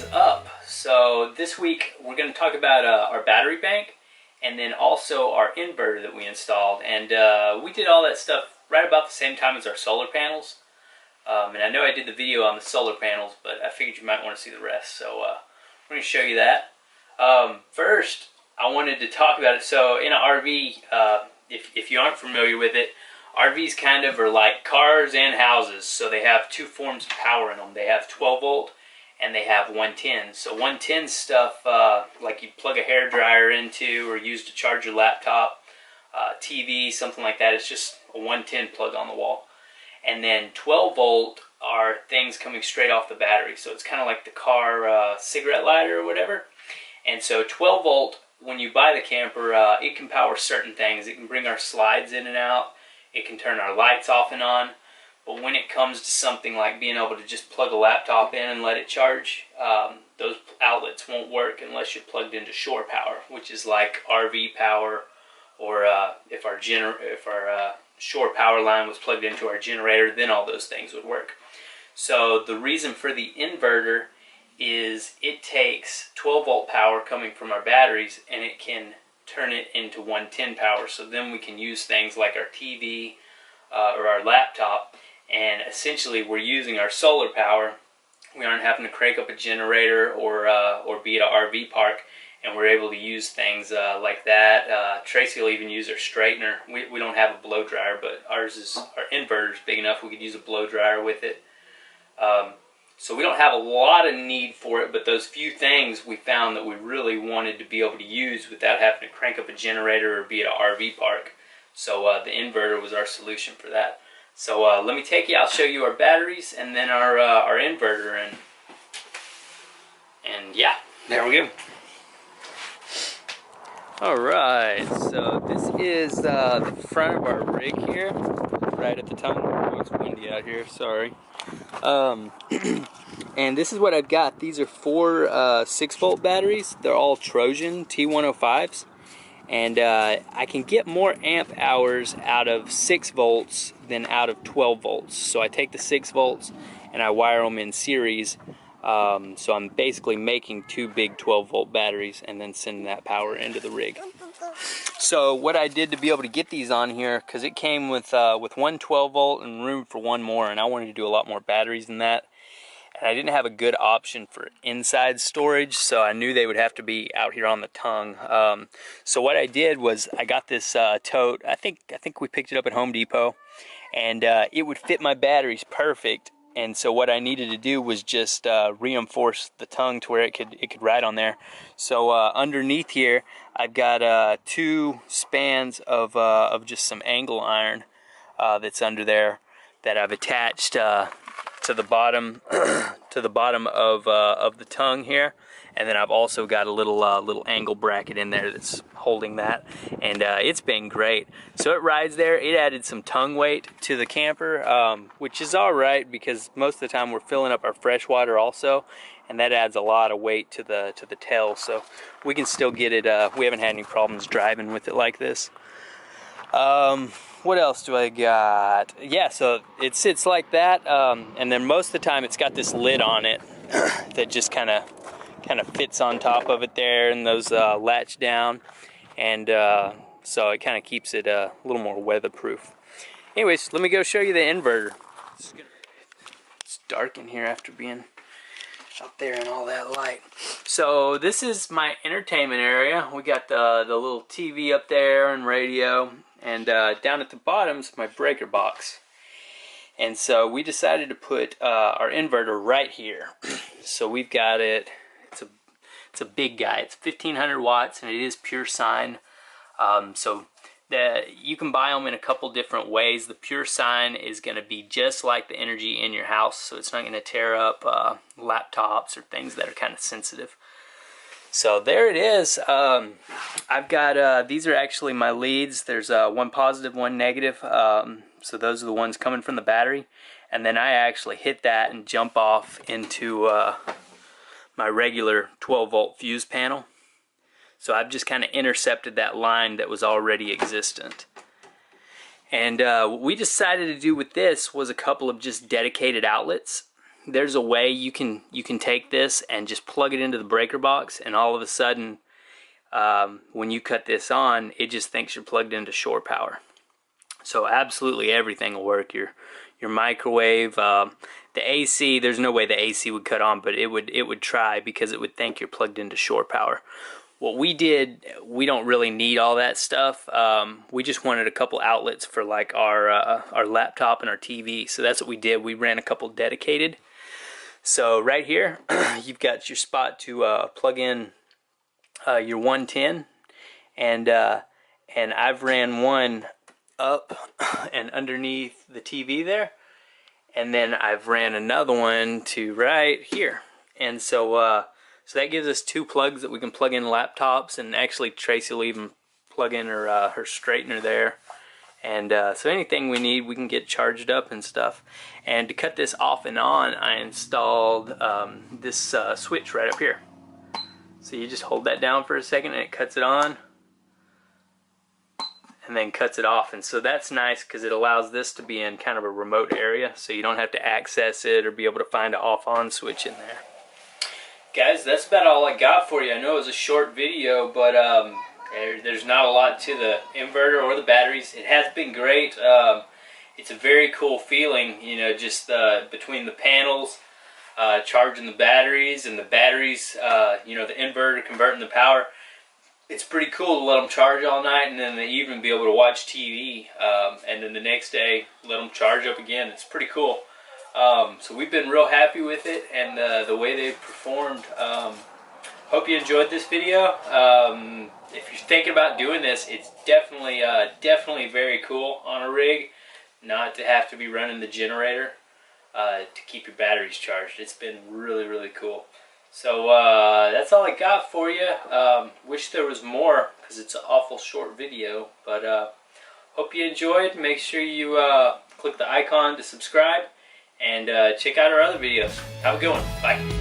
is up? So this week we're going to talk about our battery bank and then also our inverter that we installed. And we did all that stuff right about the same time as our solar panels. And I know I did the video on the solar panels, but I figured you might want to see the rest. So we're going to show you that. First, I wanted to talk about it. So in an RV, if you aren't familiar with it, RVs kind of are like cars and houses. So they have two forms of power in them. They have 12 volt and they have 110. So 110 stuff like you plug a hair dryer into or use to charge your laptop, TV, something like that. It's just a 110 plug on the wall. And then 12 volt are things coming straight off the battery. So it's kind of like the car cigarette lighter or whatever. And so 12 volt, when you buy the camper, it can power certain things. It can bring our slides in and out. It can turn our lights off and on. But when it comes to something like being able to just plug a laptop in and let it charge, those outlets won't work unless you're plugged into shore power, which is like RV power, or if our shore power line was plugged into our generator, then all those things would work. So the reason for the inverter is it takes 12 volt power coming from our batteries and it can turn it into 110 power. So then we can use things like our TV or our laptop, and essentially we're using our solar power. We aren't having to crank up a generator or be at an RV park, and we're able to use things like that. Tracy will even use her straightener. We don't have a blow dryer, but our inverter is big enough we could use a blow dryer with it. So we don't have a lot of need for it, but those few things we found that we really wanted to be able to use without having to crank up a generator or be at an RV park. So the inverter was our solution for that. So let me take you, I'll show you our batteries and then our inverter, and yeah, there we go. Alright, so this is the front of our rig here, right at the tongue. Oh, it's windy out here, sorry. And this is what I've got. These are four 6-volt batteries. They're all Trojan T-105s. And I can get more amp hours out of 6 volts than out of 12 volts. So I take the 6 volts and I wire them in series. So I'm basically making two big 12 volt batteries and then sending that power into the rig. So what I did to be able to get these on here, because it came with one 12 volt and room for one more, and I wanted to do a lot more batteries than that. And I didn't have a good option for inside storage, so I knew they would have to be out here on the tongue. So what I did was I got this tote. I think we picked it up at Home Depot, and it would fit my batteries perfect. And so what I needed to do was just reinforce the tongue to where it could ride on there. So underneath here, I've got two spans of just some angle iron that's under there that I've attached to the bottom of the tongue here, and then I've also got a little angle bracket in there that's holding that, and it's been great. So it rides there. It added some tongue weight to the camper, which is all right because most of the time we're filling up our fresh water also, and that adds a lot of weight to the tail. So we can still get it. We haven't had any problems driving with it like this. What else do I got? Yeah, so it sits like that, and then most of the time it's got this lid on it that just kind of fits on top of it there, and those latch down, and so it kind of keeps it a little more weatherproof. Anyways, let me go show you the inverter. It's dark in here after being out there in all that light. So this is my entertainment area. We got the little TV up there and radio. And down at the bottom is my breaker box. And so we decided to put our inverter right here. So we've got it, it's a big guy. It's 1500 watts and it is pure sine. So you can buy them in a couple different ways. The pure sine is going to be just like the energy in your house. So it's not going to tear up laptops or things that are kind of sensitive. So there it is. I've got, these are actually my leads. There's one positive, one negative. So those are the ones coming from the battery. And then I actually hit that and jump off into my regular 12 volt fuse panel. So I've just kind of intercepted that line that was already existent. And what we decided to do with this was a couple of just dedicated outlets. there's a way you can take this and just plug it into the breaker box, and all of a sudden when you cut this on, it just thinks you're plugged into shore power. So absolutely everything will work. Your microwave, the AC, there's no way the AC would cut on, but it would try, because it would think you're plugged into shore power. What we did, we don't really need all that stuff. We just wanted a couple outlets for like our laptop and our TV. So that's what we did. We ran a couple dedicated. So right here, you've got your spot to plug in your 110, and I've ran one up and underneath the TV there, and then I've ran another one to right here. And so so that gives us two plugs that we can plug in laptops, and actually Tracy will even plug in her straightener there. And so anything we need, we can get charged up and stuff. And to cut this off and on, I installed this switch right up here. So you just hold that down for a second and it cuts it on, and then cuts it off. And so that's nice because it allows this to be in kind of a remote area, so you don't have to access it or be able to find an off-on switch in there. Guys, that's about all I got for you. I know it was a short video, but there's not a lot to the inverter or the batteries. It has been great. It's a very cool feeling, you know, just between the panels, charging the batteries, and the batteries, you know, the inverter converting the power. It's pretty cool to let them charge all night, and then in the evening be able to watch TV, and then the next day let them charge up again. It's pretty cool. So we've been real happy with it, and the way they've performed. Hope you enjoyed this video. If you're thinking about doing this, it's definitely very cool on a rig, not to have to be running the generator to keep your batteries charged. It's been really cool. So that's all I got for you. Wish there was more, because it's an awful short video, but hope you enjoyed. Make sure you click the icon to subscribe, and check out our other videos. Have a good one. Bye.